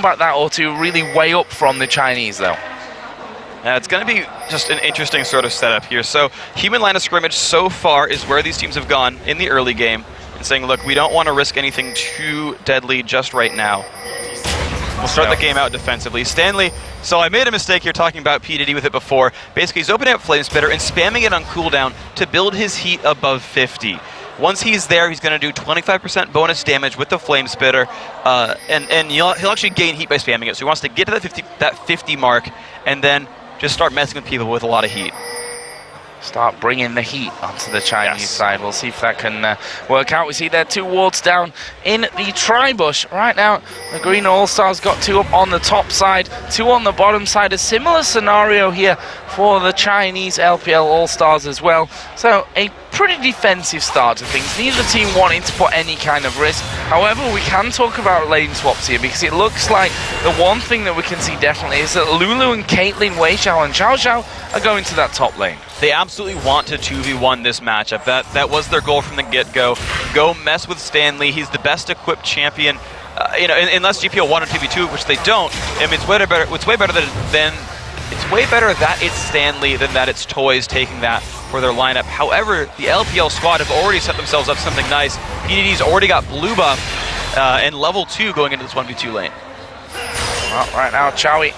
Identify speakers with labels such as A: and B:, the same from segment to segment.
A: combat that or to really weigh up from the Chinese, though.
B: It's going to be just an interesting sort of setup here. So human line of scrimmage so far is where these teams have gone in the early game and saying, look, we don't want to risk anything too deadly just right now. We'll start the game out defensively. Stanley, so I made a mistake here talking about PDD with it before. Basically, he's opening up Flame Spitter and spamming it on cooldown to build his heat above 50. Once he's there, he's going to do 25% bonus damage with the Flame Spitter, and he'll actually gain heat by spamming it. So he wants to get to that 50 mark and then just start messing with people with a lot of heat.
A: Start bringing the heat onto the Chinese side. We'll see if that can work out. We see there 2 wards down in the tri-bush. Right now, the Green All-Stars got 2 up on the top side, 2 on the bottom side. A similar scenario here for the Chinese LPL All-Stars as well. So a pretty defensive start to things. Neither team wanting to put any kind of risk. However, we can talk about lane swaps here because it looks like the one thing that we can see definitely is that Lulu and Caitlyn, Wei Xiao and Xiao Xiao are going to that top lane.
B: They absolutely want to 2v1 this matchup. That was their goal from the get-go. Go mess with Stanley. He's the best equipped champion. Unless GPL 1 or 2v2, which they don't. I mean, it's way better. It's way better that it's Stanley than that it's Toys taking that for their lineup. However, the LPL squad have already set themselves up something nice. PDD's already got blue buff and level 2 going into this 1v2 lane.
A: Well, right now, Chowie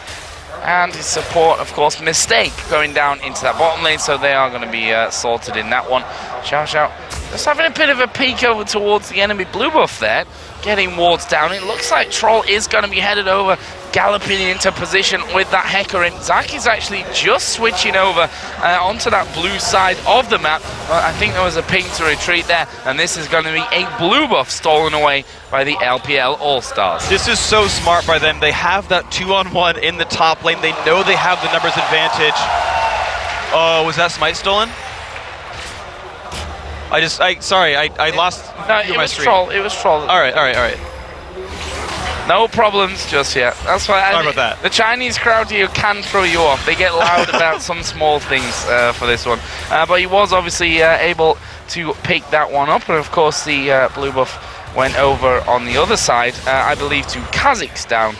A: and his support, of course, Mistake going down into that bottom lane, so they are going to be sorted in that one. Xiao Xiao just having a bit of a peek over towards the enemy blue buff there, getting wards down. It looks like Troll is going to be headed over, galloping into position with that Hecker in. Zach is actually just switching over onto that blue side of the map. I think there was a ping to retreat there, and this is going to be a blue buff stolen away by the LPL All-Stars.
B: This is so smart by them. They have that 2-on-1 in the top lane. They know they have the numbers advantage. Oh, was that Smite stolen? Sorry, I lost
A: no, it was Troll. It was Troll.
B: All right.
A: No problems just yet. That's why.
B: Sorry about that.
A: The Chinese crowd here can throw you off. They get loud about some small things for this one. But he was obviously able to pick that one up. And of course, the blue buff went over on the other side, I believe, to Kazakhstan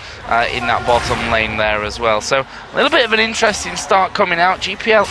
A: in that bottom lane there as well. So a little bit of an interesting start coming out. GPL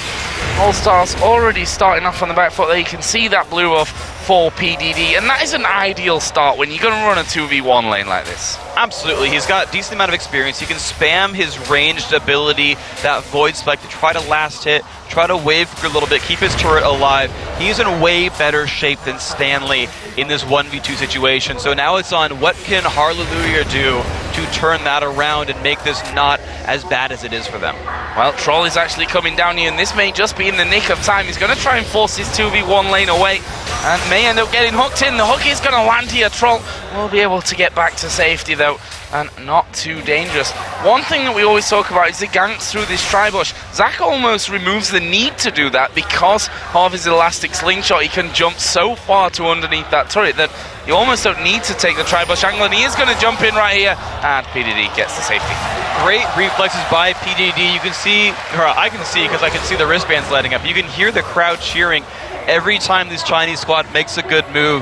A: All-Stars already starting off on the back foot there. You can see that blue buff for PDD, and that is an ideal start when you're going to run a 2v1 lane like this.
B: Absolutely, he's got a decent amount of experience. He can spam his ranged ability, that Void Spike, to try to last hit, try to wave for a little bit, keep his turret alive. He's in way better shape than Stanley in this 1v2 situation. So now it's on what can Hallelujah do to turn that around and make this not as bad as it is for them.
A: Well, Troll is actually coming down here, and this may just be in the nick of time. He's going to try and force his 2v1 lane away, and may end up getting hooked in. The hook is going to land here. Troll will be able to get back to safety, though, and not too dangerous. One thing that we always talk about is the ganks through this tri-bush. Zach almost removes the need to do that because of his elastic slingshot. He can jump so far to underneath that turret that you almost don't need to take the tri-bush angle, and he is going to jump in right here, and PDD gets the safety.
B: Great reflexes by PDD. You can see, or I can see because I can see the wristbands lighting up. You can hear the crowd cheering every time this Chinese squad makes a good move.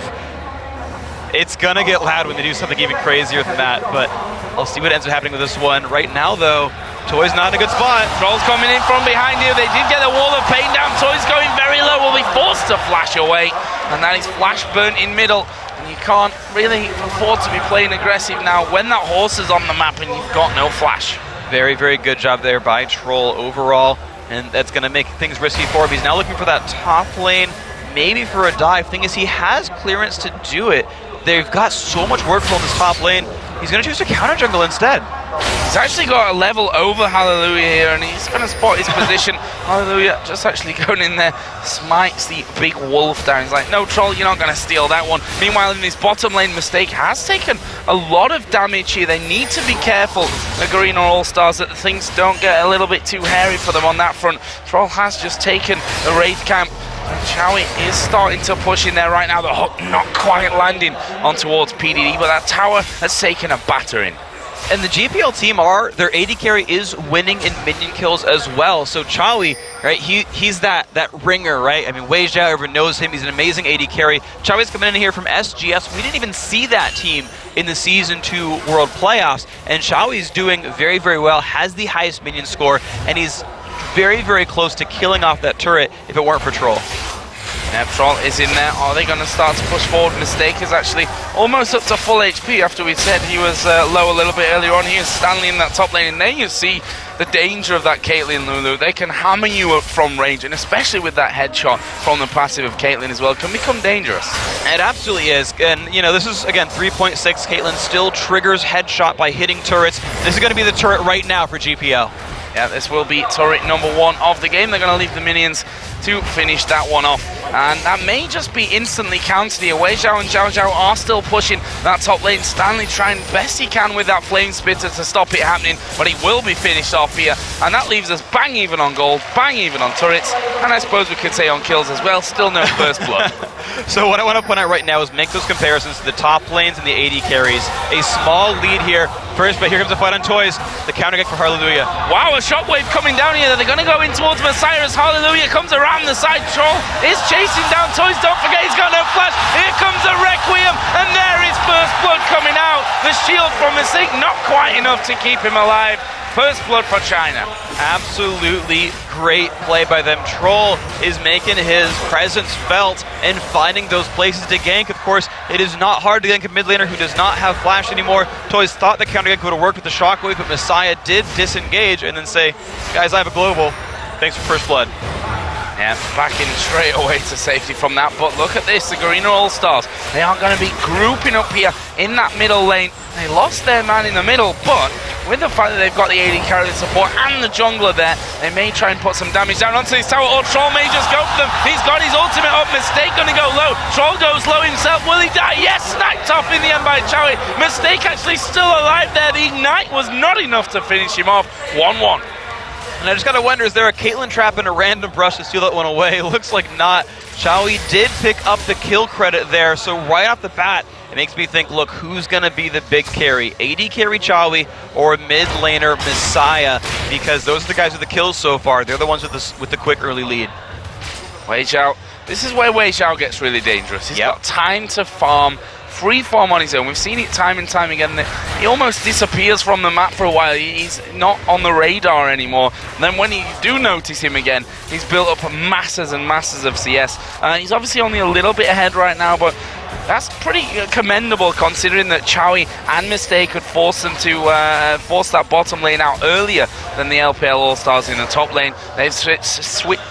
B: It's gonna get loud when they do something even crazier than that, but I'll see what ends up happening with this one. Right now, though, Toy's not in a good spot.
A: Troll's coming in from behind here. They did get a wall of pain down. Toy's going very low, will be forced to flash away, and that is flash burnt in middle. And you can't really afford to be playing aggressive now when that horse is on the map and you've got no flash.
B: Very, very good job there by Troll overall, and that's gonna make things risky for him. He's now looking for that top lane, maybe for a dive. Thing is, he has clearance to do it. They've got so much workflow in this top lane. He's going to choose to counter jungle instead.
A: He's actually got a level over Hallelujah here, and he's going to spot his position. Hallelujah just actually going in there, smites the big wolf down. He's like, no, Troll, you're not going to steal that one. Meanwhile, in this bottom lane, Mistake has taken a lot of damage here. They need to be careful, the Garena All-Stars, that things don't get a little bit too hairy for them on that front. Troll has just taken the Wraith camp. And Chowie is starting to push in there right now. The hook not quite landing on towards PDD, but that tower has taken a battering.
B: And the GPL team their AD carry is winning in minion kills as well. So Chawi, right, he's that ringer, right? I mean, Wei Zhao, everyone knows him. He's an amazing AD carry. Chawi's coming in here from SGS. We didn't even see that team in the Season 2 World Playoffs. And Chawi's doing very, very well, has the highest minion score, and he's very, very close to killing off that turret if it weren't for Troll.
A: Yeah, Troll is in there. Are they going to start to push forward? Mistake is actually almost up to full HP after we said he was low a little bit earlier on. He is standing in that top lane, and there you see the danger of that Caitlyn Lulu. They can hammer you up from range, and especially with that headshot from the passive of Caitlyn as well, can become dangerous.
B: It absolutely is. And, you know, this is, again, 3.6. Caitlyn still triggers headshot by hitting turrets. This is going to be the turret right now for GPL.
A: Yeah, this will be turret number 1 of the game. They're going to leave the minions to finish that one off. And that may just be instantly countered here. Wei Zhao and Zhao Zhao are still pushing that top lane. Stanley trying best he can with that flame spitter to stop it happening, but he will be finished off here. And that leaves us bang even on gold, bang even on turrets, and I suppose we could say on kills as well. Still no first blood.
B: So what I want to point out right now is make those comparisons to the top lanes and the AD carries. A small lead here first, but here comes a fight on Toys. The counter kick for Hallelujah.
A: Wow, a shockwave coming down here. They're going to go in towards Messiah as Hallelujah comes around the side. Troll is chasing down Toys. Don't forget he's got no flash. Here comes a Requiem, and there is first blood coming out. The shield from Mistake, not quite enough to keep him alive. First blood for China.
B: Absolutely great play by them. Troll is making his presence felt and finding those places to gank. Of course, it is not hard to gank a mid laner who does not have flash anymore. Toys thought the counter gank would have worked with the shockwave, but Messiah did disengage and then say, guys, I have a global. Thanks for first blood.
A: Yeah, backing straight away to safety from that. But look at this, the Garena All-Stars. They are going to be grouping up here in that middle lane. They lost their man in the middle, but with the fact that they've got the AD carry support and the jungler there, they may try and put some damage down onto this tower, or Troll may just go for them. He's got his ultimate up. Mistake going to go low. Troll goes low himself. Will he die? Yes, sniped off in the end by Chawi. Mistake actually still alive there. The ignite was not enough to finish him off. 1-1.
B: And I just gotta wonder, is there a Caitlyn trap and a random brush to steal that one away? Looks like not. Chawi did pick up the kill credit there, so right off the bat, it makes me think, look, who's gonna be the big carry? AD carry Chawi or mid laner Messiah? Because those are the guys with the kills so far. They're the ones with the quick early lead.
A: Wei Zhao. This is where Wei Zhao gets really dangerous. He's got time to farm. Free farm on his own. We've seen it time and time again. He almost disappears from the map for a while. He's not on the radar anymore. And then when you do notice him again, he's built up masses and masses of CS. He's obviously only a little bit ahead right now, but that's pretty commendable considering that Chawi and Mistake could force them to force that bottom lane out earlier than the LPL All-Stars in the top lane. They've switched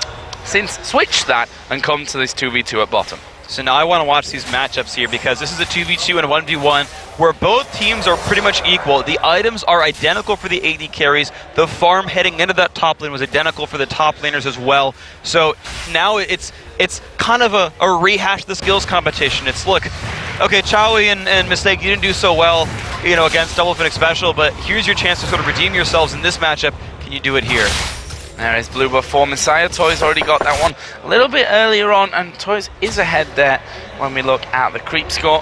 A: that and come to this 2v2 at bottom.
B: So now I want to watch these matchups here because this is a 2v2 and a 1v1 where both teams are pretty much equal. The items are identical for the AD carries. The farm heading into that top lane was identical for the top laners as well. So now it's kind of a rehash of the skills competition. It's, look, okay, Chawi and Mistake, you didn't do so well, you know, against Double Fennec Special, but here's your chance to sort of redeem yourselves in this matchup. Can you do it here?
A: There is blue buff for Messiah. Toys already got that one a little bit earlier on, and Toys is ahead there when we look at the creep score.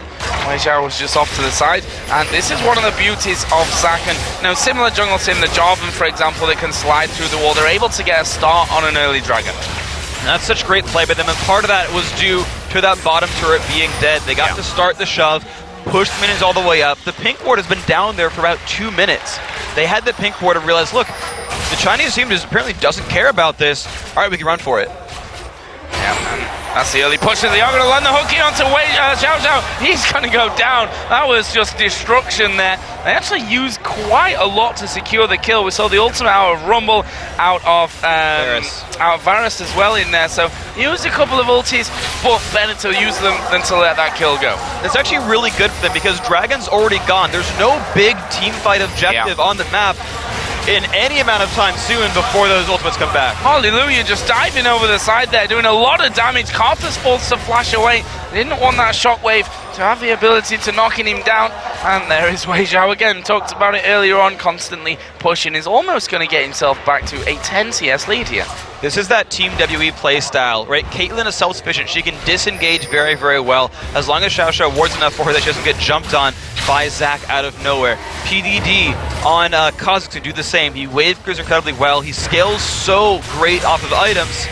A: Wei Zhao was just off to the side, and this is one of the beauties of Zaken. You know, similar jungle sim, the Jarvan, for example, that can slide through the wall. They're able to get a start on an early dragon.
B: And that's such great play by them, and part of that was due to that bottom turret being dead. They got to start the shove, push the minions all the way up. The pink ward has been down there for about 2 minutes. They had the pink ward and realized, look, the Chinese team just apparently doesn't care about this. All right, we can run for it.
A: Yeah, that's the early push. They are going to land the hook in onto Zhao Zhao. He's going to go down. That was just destruction there. They actually used quite a lot to secure the kill. We saw the ultimate out of Rumble, out of Varus as well in there. So he used a couple of ultis, but better to use them than to let that kill go.
B: It's actually really good for them because Dragon's already gone. There's no big team fight objective on the map in any amount of time soon before those ultimates come back.
A: Hallelujah, just diving over the side there, doing a lot of damage. Karthus forced to flash away, They didn't want that shockwave to have the ability to knocking him down. And there is Wei Xiao again. Talked about it earlier on, constantly pushing. Is almost going to get himself back to a 10 CS lead here.
B: This is that Team WE play style, right? Caitlyn is self-sufficient. She can disengage very, very well as long as Xiao Xiao wards enough for her that she doesn't get jumped on by Zac out of nowhere. PDD on Kha'Zix can do the same. He wave clears incredibly well. He scales so great off of items,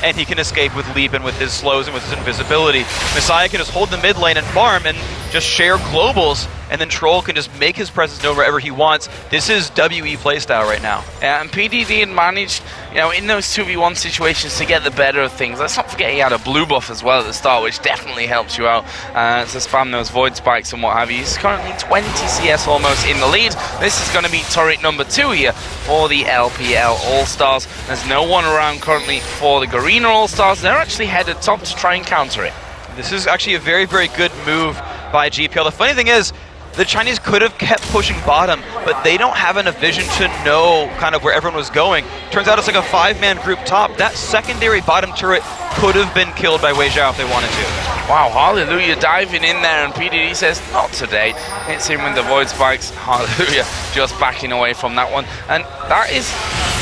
B: and he can escape with Leap and with his slows and with his invisibility. Messiah can just hold the mid lane and farm and just share globals, and then Troll can just make his presence known wherever he wants. This is WE playstyle right now.
A: Yeah, and PDD had managed, you know, in those 2v1 situations to get the better of things. Let's not forget he had a blue buff as well at the start, which definitely helps you out to spam those void spikes and what have you. He's currently 20 CS almost in the lead. This is going to be turret number 2 here for the LPL All-Stars. There's no one around currently for the Garena All-Stars. They're actually headed top to try and counter it.
B: This is actually a very, very good move by GPL. The funny thing is, the Chinese could have kept pushing bottom, but they don't have enough vision to know kind of where everyone was going. Turns out it's like a 5-man group top. That secondary bottom turret could have been killed by Wei Xiao if they wanted to.
A: Wow, Hallelujah diving in there, and PDD says, not today. Hits him with the void spikes. Hallelujah just backing away from that one. And that is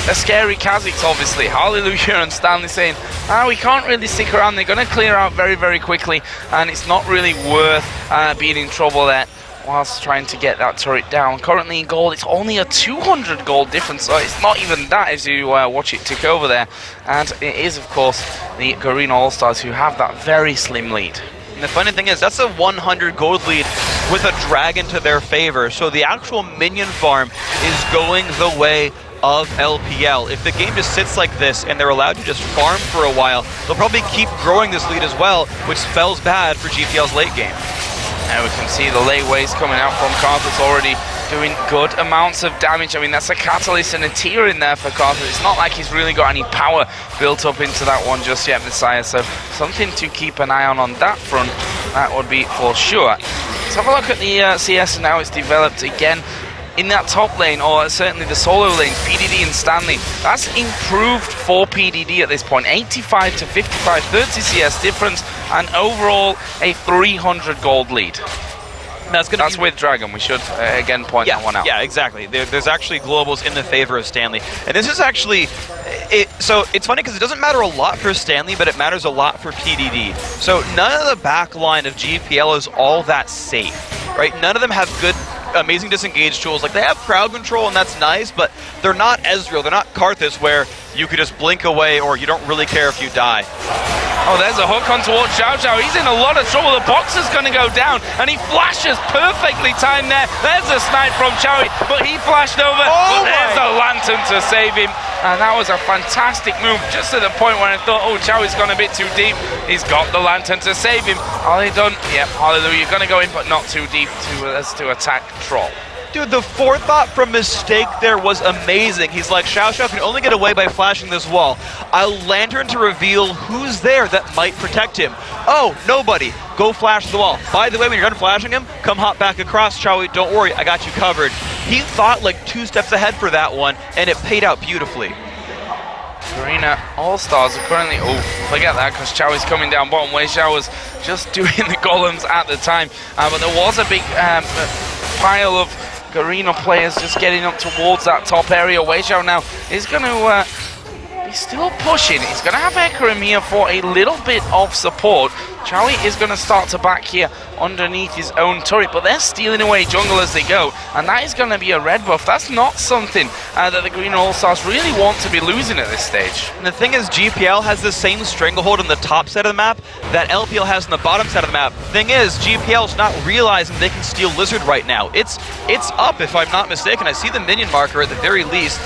A: a scary Kha'Zix, obviously. Hallelujah and Stanley saying, we can't really stick around. They're going to clear out very, very quickly, and it's not really worth being in trouble there whilst trying to get that turret down. Currently in gold, it's only a 200 gold difference, so it's not even that as you watch it tick over there. And it is, of course, the Garena All-Stars who have that very slim lead.
B: And the funny thing is, that's a 100 gold lead with a dragon to their favor, so the actual minion farm is going the way of LPL. If the game just sits like this and they're allowed to just farm for a while, they'll probably keep growing this lead as well, which spells bad for GPL's late game.
A: And we can see the late waves coming out from Karthus already doing good amounts of damage. I mean, that's a Catalyst and a tier in there for Karthus. It's not like he's really got any power built up into that one just yet, Messiah. So something to keep an eye on that front, that would be for sure. Let's have a look at the CS and how it's developed again. In that top lane, or certainly the solo lanes, PDD and Stanley, that's improved for PDD at this point. 85 to 55, 30 CS difference, and overall a 300 gold lead. That's with Dragon. We should again point that one out.
B: Yeah, exactly. There's actually globals in the favor of Stanley. And this is actually, so it's funny because it doesn't matter a lot for Stanley, but it matters a lot for PDD. So none of the back line of GPL is all that safe, right? None of them have good, amazing disengage tools. Like, they have crowd control, and that's nice, but they're not Ezreal. They're not Karthus, where you could just blink away or you don't really care if you die.
A: Oh, there's a hook on towards Xiao Xiao. He's in a lot of trouble. The boxer's going to go down, and he flashes perfectly timed there. There's a snipe from Chowie, but he flashed over. But there's a lantern to save him, and that was a fantastic move, just to the point where I thought, oh, Chowie's gone a bit too deep. He's got the lantern to save him. Are they done? Yep, Hallelujah. You're going to go in, but not too deep to attack Troll.
B: Dude, the forethought from Mistake there was amazing. He's like, Xiao Xiao can only get away by flashing this wall. A lantern to reveal who's there that might protect him. Oh, nobody. Go flash the wall. By the way, when you're done flashing him, come hop back across, Chowie. Don't worry, I got you covered. He thought like 2 steps ahead for that one, and it paid out beautifully.
A: Garena All-Stars are currently... Oh, forget that, because Chowie's coming down bottom. Wei Xiao was just doing the golems at the time. But there was a big pile of Garena players just getting up towards that top area. Wei Xiao now is going to be still pushing. He's going to have Hecarim here for a little bit of support. Chowie is going to start to back here underneath his own turret, but they're stealing away jungle as they go, and that is going to be a red buff. That's not something that the Garena All-Stars really want to be losing at this stage.
B: And the thing is, GPL has the same stranglehold on the top side of the map that LPL has on the bottom side of the map. Thing is, GPL's not realizing they can steal Lizard right now. It's up, if I'm not mistaken. I see the minion marker at the very least.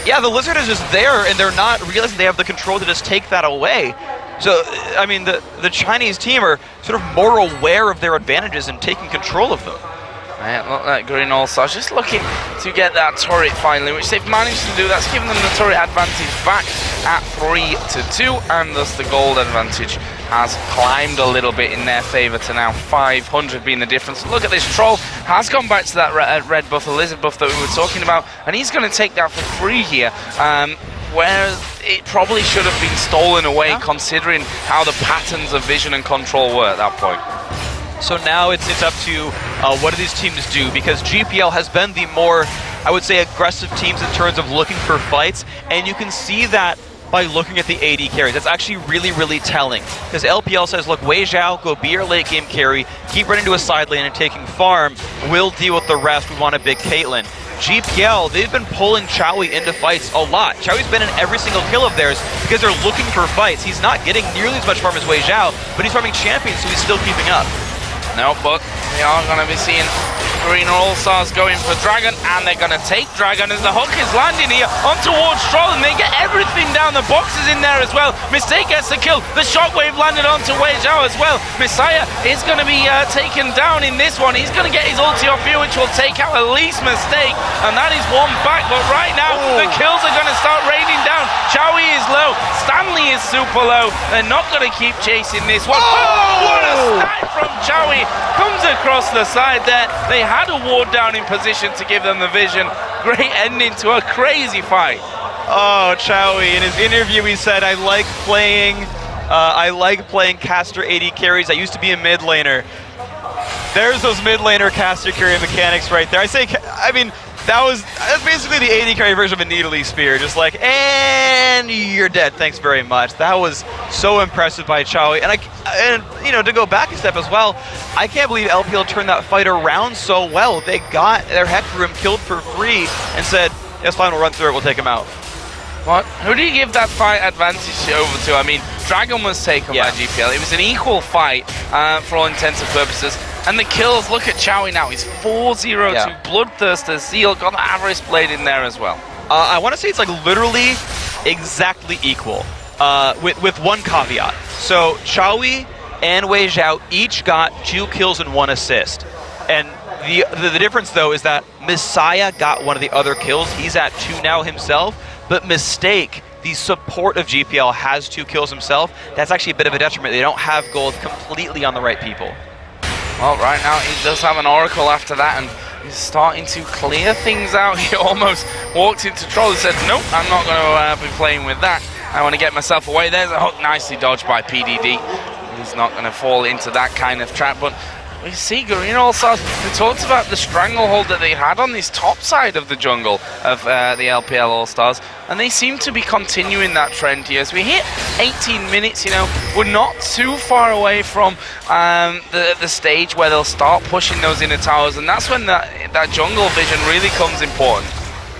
B: Yeah, the Lizard is just there, and they're not realizing they have the control to just take that away. So, I mean, the Chinese team are sort of more aware of their advantages and taking control of them.
A: Yeah, look at Garena All-Stars just looking to get that turret finally, which they've managed to do. That's given them the turret advantage back at 3-2, and thus the gold advantage has climbed a little bit in their favor to now 500 being the difference. Look at this, Troll has gone back to that red buff, the lizard buff that we were talking about, and he's going to take that for free here. where it probably should have been stolen away, considering how the patterns of vision and control were at that point.
B: So now it's up to what do these teams do, because GPL has been the more, I would say, aggressive teams in terms of looking for fights, and you can see that by looking at the AD carries. That's actually really, really telling, because LPL says, look, Wei Xiao, go be your late game carry, keep running to a side lane and taking farm, we'll deal with the rest, we want a big Caitlyn. GPL, they've been pulling Chowie into fights a lot. Chowie's been in every single kill of theirs because they're looking for fights. He's not getting nearly as much farm as Wei Xiao, but he's farming champions, so he's still keeping up.
A: No, but we are going to be seeing Green All-Stars going for Dragon, and they're going to take Dragon as the hook is landing here on towards Stroll, and they get everything down. The boxes in there as well. Mistake gets the kill. The shockwave landed onto Wei Xiao as well. Messiah is going to be taken down in this one. He's going to get his ulti off here, which will take out at least Mistake, and that is one back. But right now, the kills are going to start raining down. Chowie is low. Stanley is super low. They're not going to keep chasing this one. Oh, what a snipe from Chowie. Comes across the side there. They had a ward down in position to give them the vision. Great ending to a crazy fight.
B: Oh, Chowie, in his interview he said, I like playing caster AD carries. I used to be a mid laner. There's those mid laner caster carry mechanics right there. That's basically the AD carry version of a Needly Spear, just like, and you're dead, thanks very much. That was so impressive by Chowie, and you know, to go back a step as well, I can't believe LPL turned that fight around so well. They got their Hecarim killed for free and said, yes, fine, we'll run through it, we'll take him out.
A: What? Who do you give that fight advantage over to? I mean, Dragon was taken by GPL. It was an equal fight for all intents and purposes. And the kills, look at Chowie now. He's 4-0 to Bloodthirster. Zeal got the Avarice Blade in there as well.
B: I want to say it's like literally exactly equal, with one caveat. So Chowie and Wei Xiao each got 2 kills and 1 assist. And the difference, though, is that Messiah got one of the other kills. He's at 2 now himself. But Mistake, the support of GPL, has 2 kills himself. That's actually a bit of a detriment. They don't have gold completely on the right people.
A: Well, right now he does have an Oracle after that, and he's starting to clear things out. He almost walked into Troll and said, nope, I'm not going to be playing with that. I want to get myself away. There's a hook, nicely dodged by PDD. He's not going to fall into that kind of trap, but we see Green All-Stars. We talked about the stranglehold that they had on this top side of the jungle of the LPL All-Stars, and they seem to be continuing that trend here. As we hit 18 minutes, you know, we're not too far away from the stage where they'll start pushing those inner towers, and that's when that jungle vision really comes important.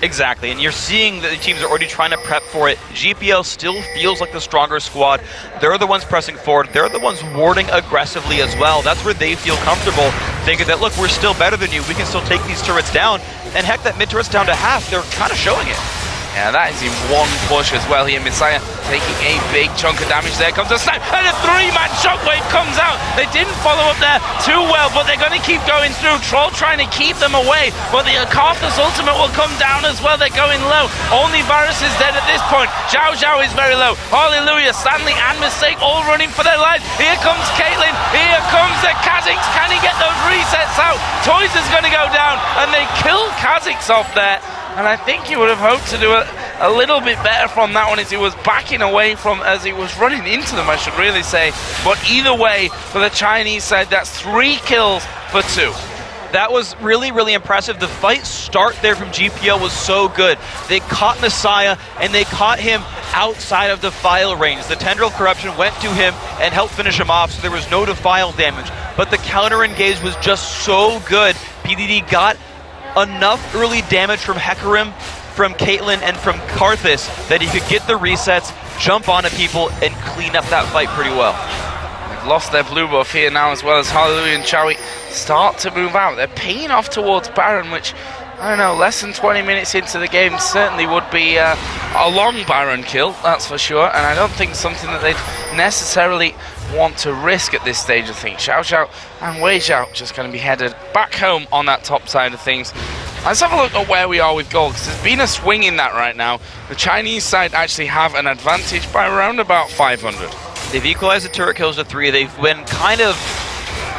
B: Exactly, and you're seeing that the teams are already trying to prep for it. GPL still feels like the stronger squad. They're the ones pressing forward. They're the ones warding aggressively as well. That's where they feel comfortable, thinking that, look, we're still better than you. We can still take these turrets down. And heck, that mid turret's down to half. They're kind of showing it.
A: Yeah, that is in one push as well here. Messiah taking a big chunk of damage. There comes a snipe, and a 3-man shockwave comes out. They didn't follow up there too well, but they're going to keep going through. Troll trying to keep them away, but the Karthus ultimate will come down as well. They're going low. Only Varus is dead at this point. Xiao Xiao is very low. Hallelujah. Stanley and Mistake all running for their lives. Here comes Caitlyn. Here comes the Kha'Zix. Can he get those resets out? Toys is going to go down, and they kill Kha'Zix off there. And I think he would have hoped to do a little bit better from that one as he was backing away from, as he was running into them, I should really say. But either way, for the Chinese side, that's 3 kills for 2.
B: That was really, really impressive. The fight start there from GPL was so good. They caught Messiah, and they caught him outside of defile range. The Tendril Corruption went to him and helped finish him off, so there was no defile damage. But the counter engage was just so good. PDD got enough early damage from Hecarim, from Caitlyn, and from Karthus that he could get the resets, jump onto people, and clean up that fight pretty well.
A: They've lost their blue buff here now, as well as Hallelujah and Chowie start to move out. They're paying off towards Baron, which, I don't know, less than 20 minutes into the game certainly would be a long Baron kill, that's for sure, and I don't think something that they'd necessarily want to risk at this stage. I think Xiao Xiao and Wei Xiao just going to be headed back home on that top side of things. Let's have a look at where we are with gold, because there's been a swing in that right now. The Chinese side actually have an advantage by around about 500.
B: They've equalized the turret kills to 3. They've been kind of,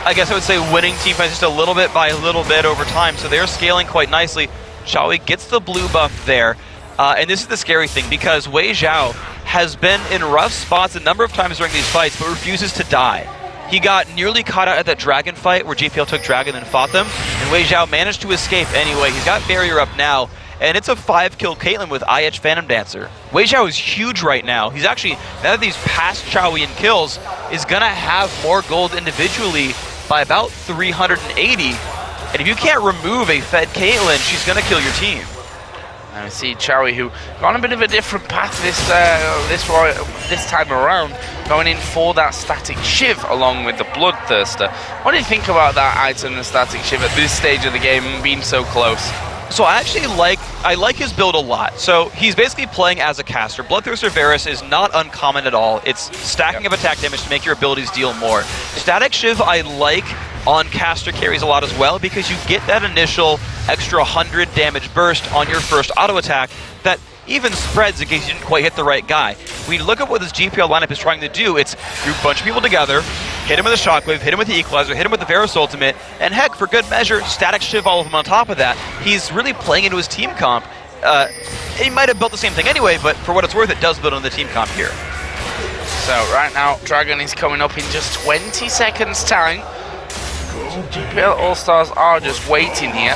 B: I guess I would say, winning teamfights just a little bit by a little bit over time, so they're scaling quite nicely. Chowie gets the blue buff there. And this is the scary thing, because Wei Zhao has been in rough spots a number of times during these fights, but refuses to die. He got nearly caught out at that Dragon fight where GPL took Dragon and fought them, and Wei Zhao managed to escape anyway. He's got barrier up now, and it's a 5-kill Caitlyn with IH Phantom Dancer. Wei Zhao is huge right now. He's actually, now that these past Chowian kills, is going to have more gold individually by about 380. And if you can't remove a fed Caitlyn, she's going to kill your team.
A: And we see Chowie, who got on a bit of a different path this time around, going in for that Static Shiv along with the Bloodthirster. What do you think about that item, the Static Shiv, at this stage of the game and being so close?
B: So I actually like his build a lot. So he's basically playing as a caster. Bloodthirster Varus is not uncommon at all. It's stacking up attack damage to make your abilities deal more. Static Shiv I like on caster carries a lot as well, because you get that initial extra 100 damage burst on your first auto attack that even spreads in case you didn't quite hit the right guy. When you look at what this GPL lineup is trying to do, it's group a bunch of people together, hit him with a Shockwave, hit him with the Equalizer, hit him with the Varus ultimate, and heck, for good measure, Static Shiv all of them on top of that. He's really playing into his team comp. He might have built the same thing anyway, but for what it's worth, it does build on the team comp here.
A: So right now, Dragon is coming up in just 20 seconds time. GPL All-Stars are just waiting here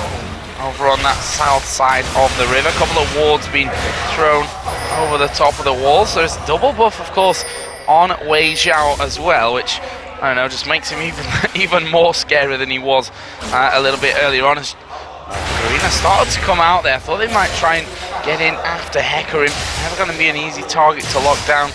A: over on that south side of the river. A couple of wards being thrown over the top of the wall. So there's double buff, of course, on Wei Zhao as well, which, I don't know, just makes him even more scary than he was a little bit earlier on. As Garena started to come out there, I thought they might try and get in after Hecarim. Never going to be an easy target to lock down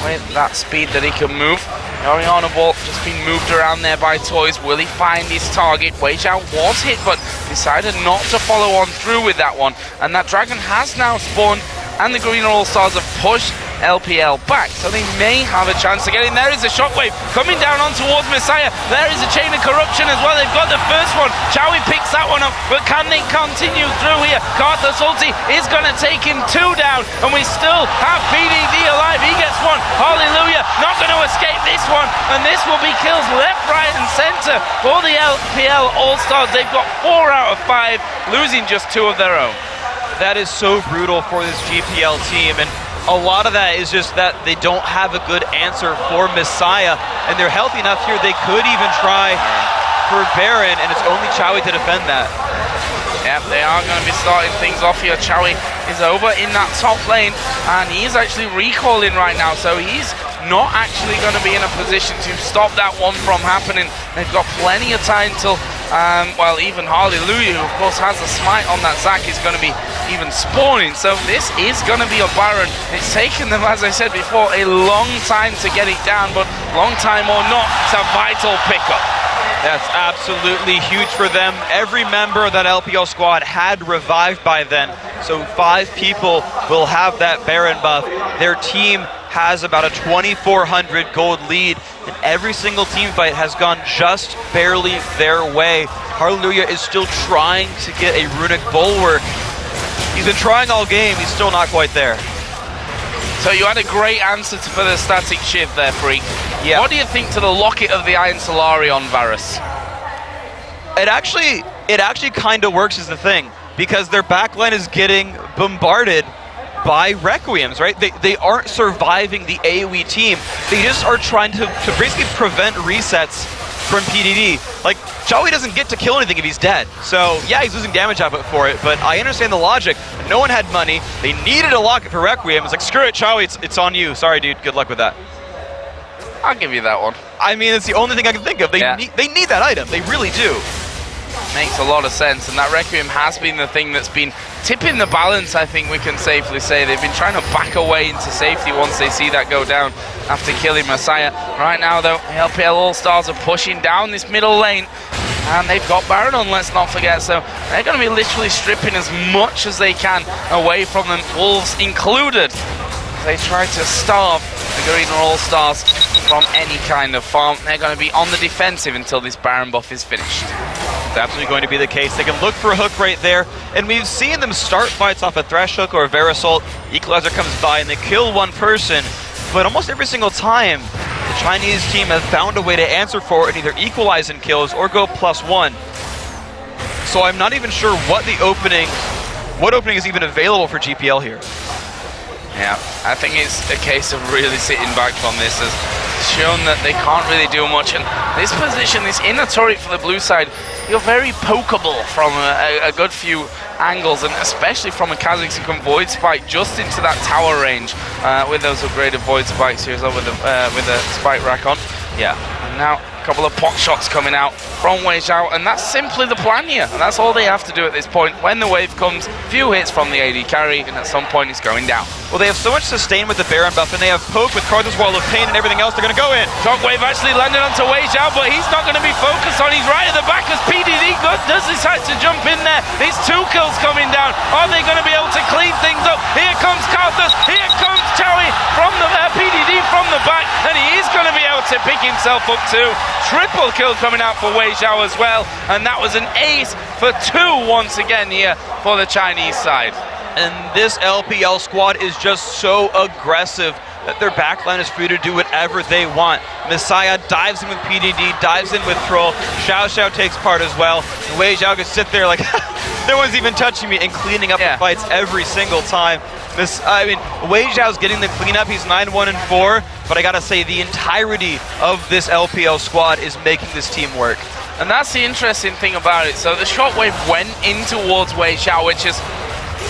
A: with that speed that he can move. Orianna Ball just being moved around there by Toys. Will he find his target? Wei Zhao was hit, but decided not to follow on through with that one. And that Dragon has now spawned, and the Green All-Stars have pushed LPL back, so they may have a chance to get in. There is a Shockwave coming down on towards Messiah. There is a Chain of Corruption as well. They've got the first one. Chowie picks that one up, but can they continue through here? Karthus ulti is going to take him 2 down, and we still have PDD alive. He gets one. Hallelujah. Not going to escape this one, and this will be kills left, right, and center for the LPL All-Stars. They've got 4 out of 5, losing just 2 of their own.
B: That is so brutal for this GPL team, and a lot of that is just that they don't have a good answer for Messiah, and they're healthy enough here they could even try for Baron, and it's only Chowie to defend that.
A: Yep, they are going to be starting things off here. Chowie is over in that top lane, and he's actually recoiling right now, so he's not actually going to be in a position to stop that one from happening. They've got plenty of time till, well, even Hallelujah, who of course has a smite on that Zac, is going to be even spawning. So this is going to be a Baron. It's taken them, as I said before, a long time to get it down, but long time or not, it's a vital pickup.
B: That's absolutely huge for them. Every member of that LPL squad had revived by then, so 5 people will have that Baron buff. Their team has about a 2,400 gold lead, and every single team fight has gone just barely their way. Hallelujah is still trying to get a Runic Bulwark. He's been trying all game, he's still not quite there.
A: So you had a great answer for the Static Shiv there, Freak.
B: Yeah.
A: What do you think to the Locket of the Iron Solari on Varus?
B: It actually kind of works, is the thing, because their backline is getting bombarded by Requiems, right? They aren't surviving the AoE team. They just are trying to basically prevent resets from PDD. Like, Chowie doesn't get to kill anything if he's dead. So, yeah, he's losing damage output for it, but I understand the logic. No one had money. They needed a locket for Requiem. It's like, screw it, Chowie, it's on you. Sorry, dude. Good luck with that.
A: I'll give you that one.
B: I mean, it's the only thing I can think of. They need that item. They really do.
A: Makes a lot of sense, and that Requiem has been the thing that's been tipping the balance, I think we can safely say. They've been trying to back away into safety once they see that go down after killing Messiah. Right now, though, LPL All-Stars are pushing down this middle lane, and they've got Baron on, let's not forget, so they're going to be literally stripping as much as they can away from them, Wolves included. They try to starve the Garena All-Stars from any kind of farm. They're going to be on the defensive until this Baron buff is finished.
B: It's absolutely going to be the case. They can look for a hook right there, and we've seen them start fights off a Thresh hook or a Varus ult. Equalizer comes by and they kill one person, but almost every single time, the Chinese team has found a way to answer for it and either equalize in kills or go +1. So I'm not even sure what the opening what opening is even available for GPL here?
A: Yeah, I think it's a case of really sitting back from this. Has shown that they can't really do much, and this position, this inner turret for the blue side, you're very pokeable from a good few angles, and especially from a Kha'Zix who can void spike just into that tower range with those upgraded void spikes here as well with the spike rack on. Yeah, and now a couple of pot shots coming out from Wei Xiao, and that's simply the plan here, and that's all they have to do at this point. When the wave comes, few hits from the AD carry, and at some point it's going down.
B: Well, they have so much sustain with the Baron buff, and they have poke with Karthus Wall of Pain and everything else. They're going to go in.
A: Shockwave actually landed onto Wei Xiao, but he's not going to be focused on. He's right at the back as PDD does decide to jump in there. There's 2 kills coming down. Are they going to be able to clean things up? Here comes Karthus. Here comes Chowie from the PDD from the back, and he is going to be able to pick himself up too. Triple kill coming out for Wei Xiao as well, and that was an ace for 2 once again here for the Chinese side.
B: And this LPL squad is just so aggressive that their backline is free to do whatever they want. Messiah dives in with PDD, dives in with Troll. Xiao Xiao takes part as well. And Wei Xiao can sit there like, no one's even touching me, and cleaning up the fights every single time. Wei Xiao's getting the cleanup. He's 9-1-4, but I gotta say, the entirety of this LPL squad is making this team work.
A: And that's the interesting thing about it. So the shockwave went in towards Wei Xiao, which is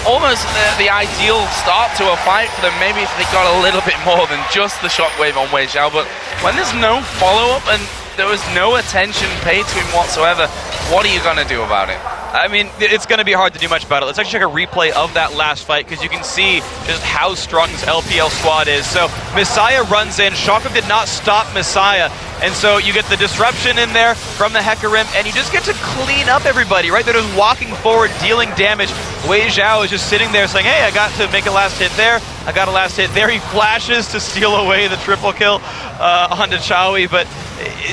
A: almost the ideal start to a fight for them. Maybe if they got a little bit more than just the shockwave on Wei Xiao, but when there's no follow-up and there was no attention paid to him whatsoever, what are you going to do about it?
B: I mean, it's going to be hard to do much about it. Let's actually check a replay of that last fight, because you can see just how strong this LPL squad is. So Messiah runs in. Shockwave did not stop Messiah. And so you get the disruption in there from the Hecarim, and you just get to clean up everybody, right? They're just walking forward, dealing damage. Wei Xiao is just sitting there saying, hey, I got to make a last hit there. I got a last hit there. He flashes to steal away the triple kill onto Chowie, but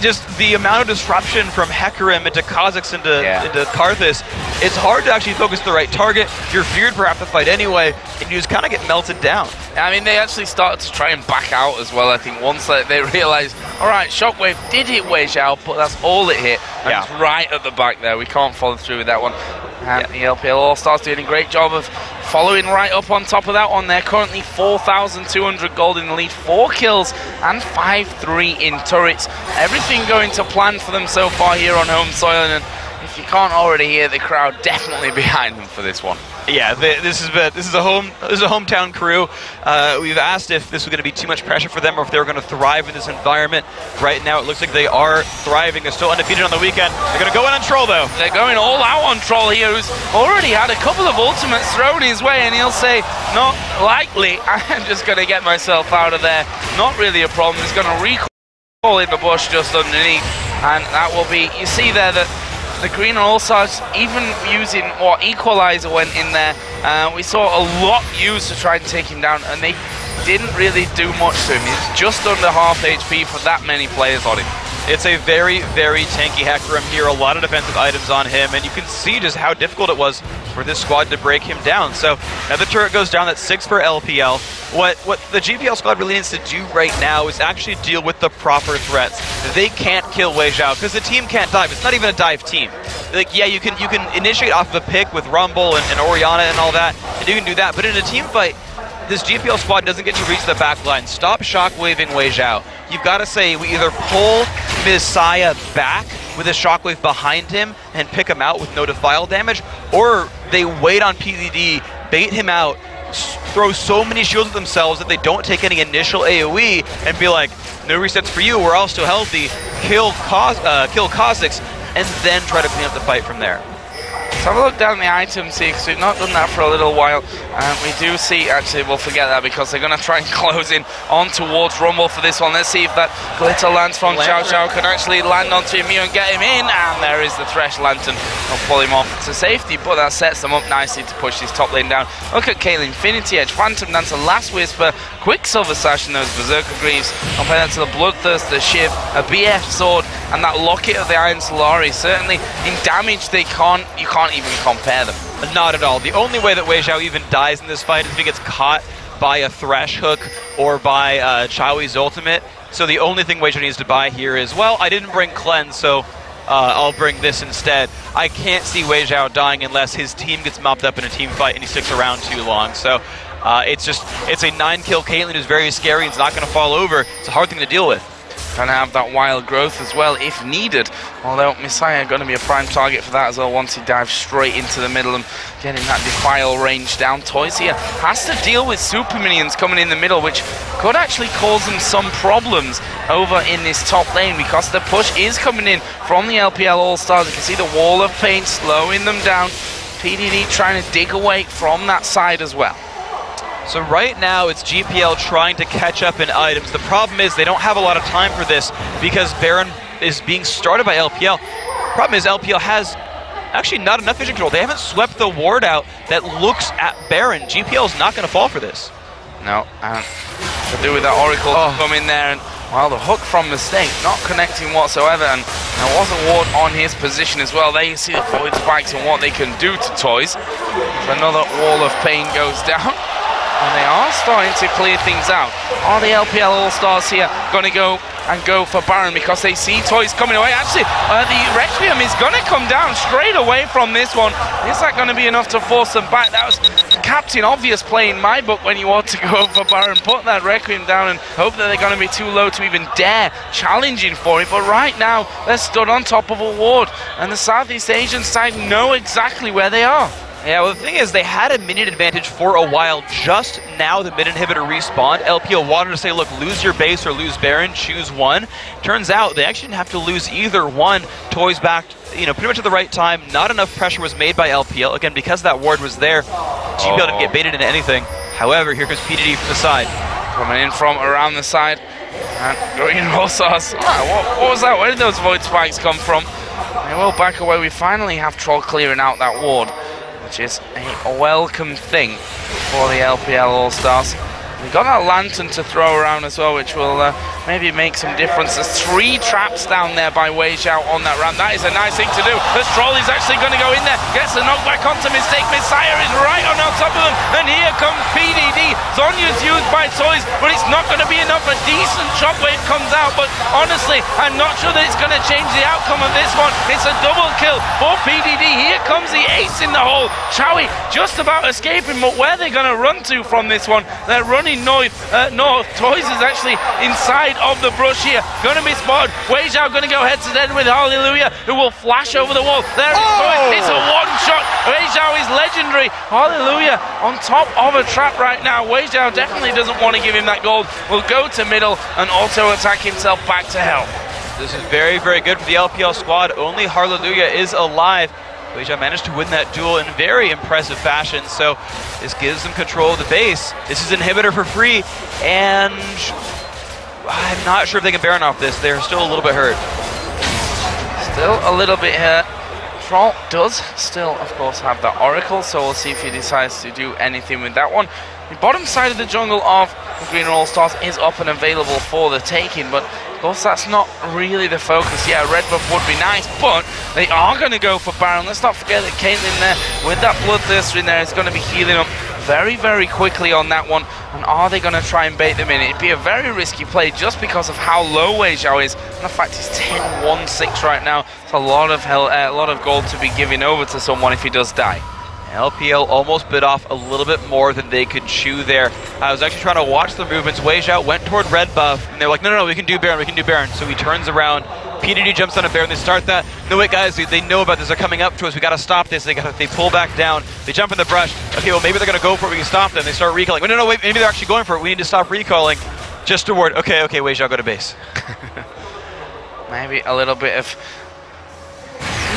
B: just the amount of disruption from Hecarim into Kha'Zix into Karthus, it's hard to actually focus the right target. You're feared for half the fight anyway, and you just kind of get melted down.
A: I mean, they actually started to try and back out as well, I think, once they realized, all right, Shockwave did hit Wei Xiao, but that's all it hit. And it's right at the back there. We can't follow through with that one. And the LPL All-Stars doing a great job of following right up on top of that one. They're currently 4,200 gold in the lead, 4 kills and 5-3 in turrets. Everything going to plan for them so far here on home soil, and if you can't already hear the crowd definitely behind them for this one.
B: Yeah, this is a hometown crew. We've asked if this was going to be too much pressure for them or if they were going to thrive in this environment. Right now, it looks like they are thriving. They're still undefeated on the weekend. They're going to go in on Troll, though.
A: They're going all out on Troll here, who's already had a couple of ultimates thrown his way, and he'll say, not likely, I'm just going to get myself out of there. Not really a problem. He's going to recall in the bush just underneath, and that will be, you see there that the Green All-Stars even using what Equalizer went in there. We saw a lot used to try and take him down, and they didn't really do much to him. He's just under half HP for that many players on him.
B: It's a very, very tanky Hecarim here, a lot of defensive items on him, and you can see just how difficult it was for this squad to break him down. So now the turret goes down, that's 6 for LPL. What the GPL squad really needs to do right now is actually deal with the proper threats. They can't kill Wei Xiao, because the team can't dive. It's not even a dive team. Like, yeah, you can initiate off of a pick with Rumble and Orianna and all that, and you can do that, but in a team fight, this GPL squad doesn't get to reach the back line. Stop shockwaving Wei Xiao. You've got to say, we either pull Messiah back with a shockwave behind him and pick him out with no defile damage, or they wait on PDD, bait him out, throw so many shields at themselves that they don't take any initial AoE and be like, no resets for you, we're all still healthy, kill Kha'Zix, and then try to clean up the fight from there.
A: Let's have a look down the items here, because we've not done that for a little while. We do see, actually, we'll forget that because they're going to try and close in on towards Rumble for this one. Let's see if that glitter lands from Xiao Xiao can actually land onto Emu and get him in. And there is the Thresh Lantern. I'll pull him off to safety, but that sets them up nicely to push his top lane down. Look at Kayle, Infinity Edge, Phantom Dancer, Last Whisper, Quicksilver Sash, and those Berserker Greaves. Compare that to the Bloodthirst, the Shiv, a BF Sword, and that Locket of the Iron Solari. Certainly, in damage, you can't even compare them.
B: Not at all. The only way that Wei Xiao even dies in this fight is if he gets caught by a Thresh Hook or by Chowie's ultimate. So the only thing Wei Xiao needs to buy here is, well, I didn't bring Cleanse, so I'll bring this instead. I can't see Wei Zhao dying unless his team gets mopped up in a team fight and he sticks around too long. So it's a 9-kill Caitlyn who's very scary and is not going to fall over. It's a hard thing to deal with.
A: Gonna have that wild growth as well if needed, although Messiah going to be a prime target for that as well once he dives straight into the middle and getting that defile range down. Toys here has to deal with super minions coming in the middle, which could actually cause them some problems over in this top lane because the push is coming in from the LPL All-Stars. You can see the wall of pain slowing them down. PDD trying to dig away from that side as well.
B: So right now it's GPL trying to catch up in items. The problem is they don't have a lot of time for this because Baron is being started by LPL. Problem is LPL has actually not enough vision control. They haven't swept the ward out that looks at Baron. GPL is not going to fall for this.
A: No, to do with that Oracle come in there and well, the hook from Mistake not connecting whatsoever, and there was a ward on his position as well. There you see the void spikes and what they can do to Toys. So another wall of pain goes down. And they are starting to clear things out. Are the LPL All-Stars here going to go for Baron because they see Toys coming away? Actually, the Requiem is going to come down straight away from this one. Is that going to be enough to force them back? That was Captain Obvious play in my book when you want to go for Baron. Put that Requiem down and hope that they're going to be too low to even dare challenging for it. But right now, they're stood on top of a ward. And the Southeast Asian side know exactly where they are.
B: Yeah, well the thing is they had a minion advantage for a while. Just now the mid inhibitor respawned. LPL wanted to say, look, lose your base or lose Baron, choose one. Turns out they actually didn't have to lose either one. Toys back, pretty much at the right time. Not enough pressure was made by LPL. Again, because that ward was there, GPL didn't get baited into anything. However, here comes PDD from the side.
A: Coming in from around the side. And Green All-Stars. What was that? Where did those void spikes come from? They will back away. We finally have Troll clearing out that ward, which is a welcome thing for the LPL All-Stars. We've got that lantern to throw around as well, which will maybe make some difference. There's 3 traps down there by Wei Zhao on that ramp. That is a nice thing to do. The Stroll is actually going to go in there, gets the knockback onto Mistake. Messiah is right on top of them, and here comes PDD. Zhonya's used by Toys, but it's not going to be enough. A decent shockwave comes out, but honestly, I'm not sure that it's going to change the outcome of this one. It's a double kill for PDD. Here comes the ace in the hole. Chowie just about escaping, but where are they going to run to from this one? They're running north. Toys is actually inside of the brush here. Going to be spotted. Wei Zhao going to go head to head with Hallelujah, who will flash over the wall. There it's a one-shot. Wei Zhao is legendary. Hallelujah on top of a trap right now. Wei Zhao definitely doesn't want to give him that gold. Will go to middle and auto-attack himself back to hell.
B: This is very, very good for the LPL squad. Only Hallelujah is alive. Wei Zhao managed to win that duel in very impressive fashion, so this gives them control of the base. This is inhibitor for free, and I'm not sure if they can Baron off this. They're still a little bit hurt.
A: Still a little bit hurt. Troll does still, of course, have the Oracle, so we'll see if he decides to do anything with that one. The bottom side of the jungle of the Green All-Stars is up and available for the taking, but of course that's not really the focus. Yeah, red buff would be nice, but they are going to go for Baron. Let's not forget that Caitlyn there, with that Bloodthirster in there, is going to be healing up very, very quickly on that one. And are they going to try and bait them in? It'd be a very risky play just because of how low Wei Zhao is. And the fact he's 10-1-6 right now. It's a lot of gold to be giving over to someone if he does die.
B: LPL almost bit off a little bit more than they could chew there. I was actually trying to watch the movements. Wei Zhao went toward red buff, and they're like, no, we can do Baron, we can do Baron. So he turns around, PDD jumps on a Baron, they start that. No, wait, guys, they know about this, they're coming up to us, we gotta stop this. They pull back down, they jump in the brush. Okay, well, maybe they're gonna go for it, we can stop them. They start recalling. No, wait, maybe they're actually going for it, we need to stop recalling. Just a word. Okay, Wei Zhao, go to base.
A: Maybe a little bit of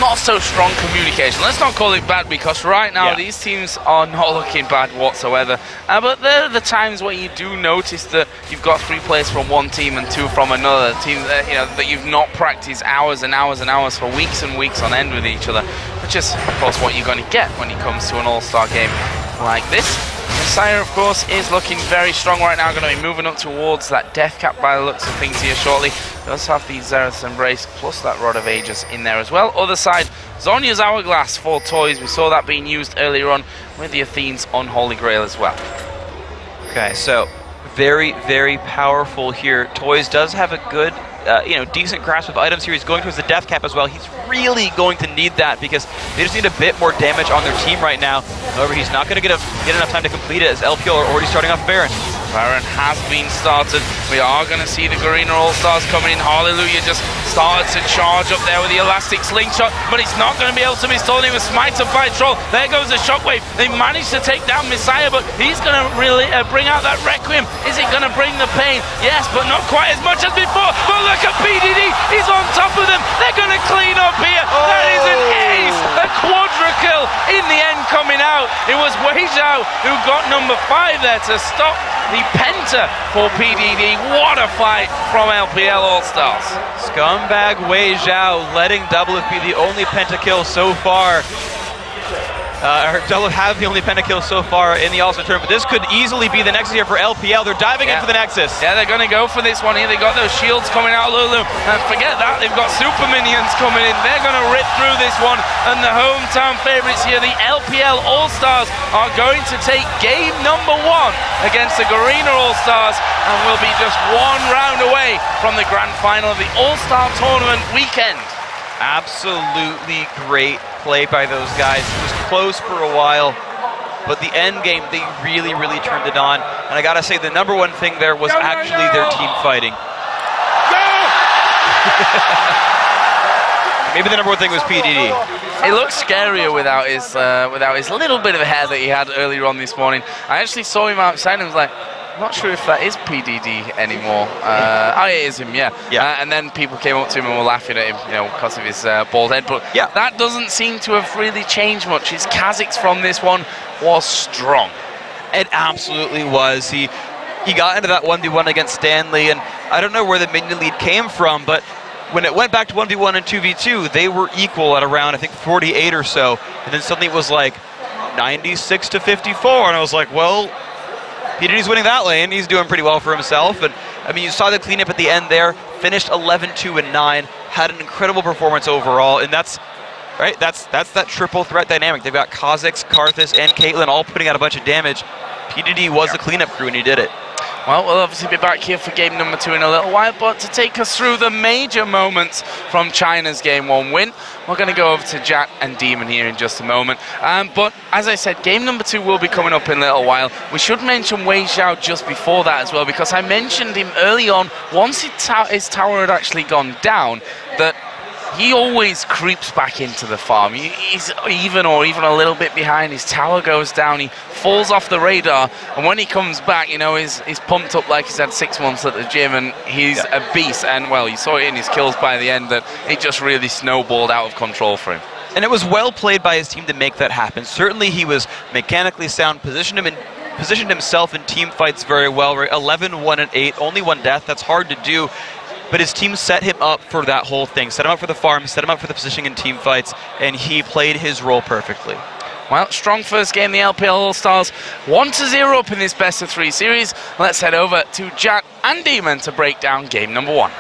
A: not so strong communication. Let's not call it bad, because right now these teams are not looking bad whatsoever. But there are the times where you do notice that you've got 3 players from one team and 2 from another team that, that you've not practiced hours and hours and hours for weeks and weeks on end with each other, which is of course what you're going to get when it comes to an all-star game like this. Messiah, of course, is looking very strong right now. Going to be moving up towards that death cap by the looks of things here shortly. Does have the Xerath's Embrace plus that Rod of Ages in there as well. Other side, Zhonya's Hourglass for Toys. We saw that being used earlier on with the Athene's Unholy Grail as well.
B: Okay, so very, very powerful here. Toys does have a good decent grasp of items here. He's going towards the death cap as well. He's really going to need that because they just need a bit more damage on their team right now. However, he's not going to get enough time to complete it as LPL are already starting off Baron.
A: Baron has been started. We are going to see the Garena All-Stars coming in. Hallelujah just started to charge up there with the elastic slingshot, but it's not going to be able to be stolen. He was smited by Troll. There goes the shockwave. They managed to take down Messiah, but he's going to really bring out that Requiem. Is it going to bring the pain? Yes, but not quite as much as before. But look at PDD. He's on top of them. They're going to clean up here. Oh. That is an ace. A quadra kill in the end coming out. It was Wei Zhao who got number 5 there to stop the penta for PDD. What a fight from LPL All-Stars.
B: Scumbag Wei Zhao letting Doublelift be the only pentakill so far. Or Doublelift have the only pentakill so far in the All-Star tournament, but this could easily be the Nexus here for LPL. They're diving in for the Nexus.
A: Yeah, they're going to go for this one here. They got those shields coming out, Lulu. And forget that, they've got super minions coming in. They're going to rip through this one. And the hometown favorites here, the LPL All-Stars, are going to take game number 1 against the Garena All-Stars and will be just 1 round away from the grand final of the All-Star Tournament weekend.
B: Absolutely great play by those guys. It was close for a while, but the end game, they really, really turned it on. And I gotta say, the number 1 thing there was actually their team fighting. Maybe the number 1 thing was PDD.
A: It looks scarier without his little bit of hair that he had earlier on this morning. I actually saw him outside and was like, I'm not sure if that is PDD anymore. Oh, it is him, yeah. And then people came up to him and were laughing at him, because of his bald head. But that doesn't seem to have really changed much. His Kha'Zix from this one was strong.
B: It absolutely was. He got into that 1v1 against Stanley, and I don't know where the minion lead came from, but when it went back to 1v1 and 2v2, they were equal at around, I think, 48 or so. And then suddenly it was like 96 to 54, and I was like, well, PDD's winning that lane. He's doing pretty well for himself. And I mean, you saw the cleanup at the end there. Finished 11-2-9. Had an incredible performance overall. And that's right. That's that triple threat dynamic. They've got Kha'Zix, Karthus, and Caitlyn all putting out a bunch of damage. PDD was the cleanup crew, and he did it.
A: Well, we'll obviously be back here for game number 2 in a little while, but to take us through the major moments from China's game 1 win, we're going to go over to Jack and Demon here in just a moment. But as I said, game number 2 will be coming up in a little while. We should mention Wei Zhao just before that as well, because I mentioned him early on, once his tower had actually gone down, that he always creeps back into the farm. He's even a little bit behind. His tower goes down. He falls off the radar. And when he comes back, he's pumped up like he's had 6 months at the gym. And he's a beast. And, well, you saw it in his kills by the end that it just really snowballed out of control for him.
B: And it was well played by his team to make that happen. Certainly he was mechanically sound, positioned himself in team fights very well. 11-1-8, only 1 death. That's hard to do. But his team set him up for that whole thing, set him up for the farm, set him up for the positioning in team fights, and he played his role perfectly.
A: Well, strong first game, the LPL All-Stars 1-0 up in this best-of-3 series. Let's head over to Jack and Demon to break down game number 1.